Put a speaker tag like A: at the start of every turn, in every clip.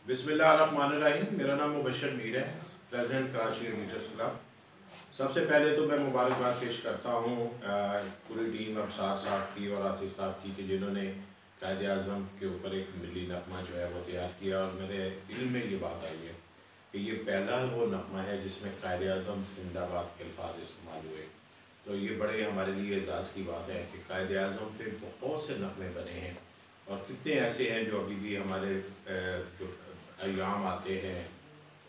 A: बिस्मिल्लाहिर्रहमानिर्रहीम। मेरा नाम मुबशर मीर है, प्रेसिडेंट कराची रीडर्स क्लब। सबसे पहले तो मैं मुबारकबाद पेश करता हूँ पूरी टीम अबसार साहब की और आसिफ साहब की कि जिन्होंने कायद आज़म के ऊपर एक मिली नगमा जो है वो तैयार किया। और मेरे इल्म में ये बात आई है कि ये पहला वो नगमा है जिसमें कायद आज़म जिंदाबाद के अल्फाज इस्तेमाल हुए। तो ये बड़े हमारे लिए एजाज़ की बात है कि कायद आज़म पे बहुत से नगमे बने हैं और कितने ऐसे हैं जो अभी भी हमारे जो अयाम आते हैं,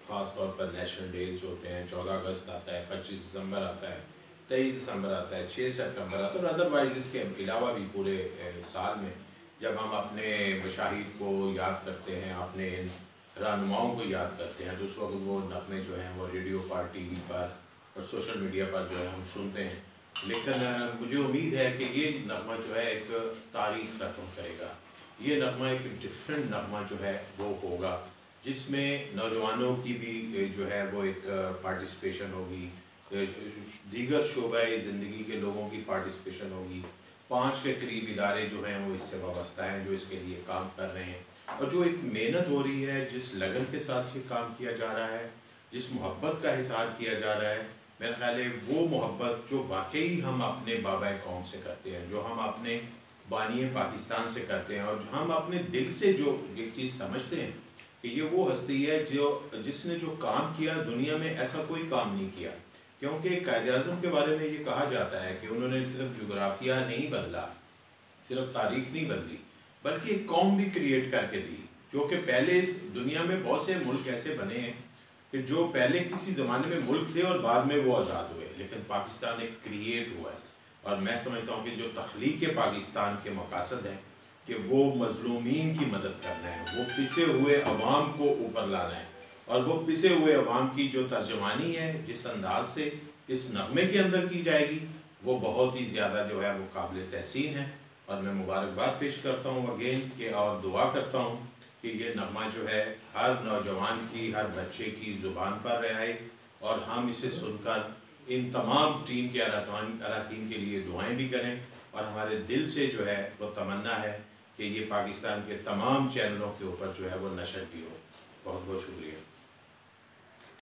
A: ख़ास तौर पर नेशनल डेज होते हैं। 14 अगस्त आता है, 25 दिसंबर आता है, 23 दिसंबर आता है, 6 सितंबर आता है और अदरवाइज़ इसके अलावा भी पूरे साल में जब हम अपने मशाहिद को याद करते हैं, अपने रहनुमाओं को याद करते हैं, तो उस वक्त वो नगमे जो हैं वो रेडियो पर, टीवी पर और सोशल मीडिया पर जो है हम सुनते हैं। लेकिन मुझे उम्मीद है कि ये नगमा जो है एक तारीख़ रकम करेगा। ये नगमा एक डिफरेंट नगमा जो है वो होगा जिसमें नौजवानों की भी जो है वो एक पार्टिसिपेशन होगी, दीगर शोबाए ज़िंदगी के लोगों की पार्टिसिपेशन होगी। 5 के करीब इदारे जो हैं वो इससे वाबस्ता हैं, जो इसके लिए काम कर रहे हैं और जो एक मेहनत हो रही है, जिस लगन के साथ ये काम किया जा रहा है, जिस मोहब्बत का इज़हार किया जा रहा है, मेरा ख्याल है वो मोहब्बत जो वाकई हम अपने बाबाए कौम से करते हैं, जो हम अपने बानी पाकिस्तान से करते हैं और हम अपने दिल से जो एक चीज़ समझते हैं कि ये वो हस्ती है जिसने जो काम किया दुनिया में ऐसा कोई काम नहीं किया। क्योंकि कायद आज़म के बारे में ये कहा जाता है कि उन्होंने सिर्फ जोग्राफिया नहीं बदला, सिर्फ तारीख नहीं बदली, बल्कि एक कौम भी क्रिएट करके दी। जो कि पहले दुनिया में बहुत से मुल्क ऐसे बने हैं कि जो पहले किसी ज़माने में मुल्क थे और बाद में वो आज़ाद हुए, लेकिन पाकिस्तान एक क्रिएट हुआ है। और मैं समझता हूँ कि जो तख्लीक पाकिस्तान के मकासद हैं कि वो मज़लूमीन की मदद करना है, वो पिसे हुए अवाम को ऊपर लाना है और वो पिसे हुए अवाम की जो तर्जमानी है जिस अंदाज से इस नगमे के अंदर की जाएगी वो बहुत ही ज़्यादा जो है वो काबिल तहसीन है। और मैं मुबारकबाद पेश करता हूँ अगेन के और दुआ करता हूँ कि ये नगमा जो है हर नौजवान की, हर बच्चे की ज़ुबान पर रहे और हम इसे सुनकर इन तमाम टीम के अरकान के लिए दुआएं भी करें। और हमारे दिल से जो है वो तमन्ना है कि ये पाकिस्तान के तमाम चैनलों के ऊपर जो है वो नशर भी हो। बहुत बहुत शुक्रिया।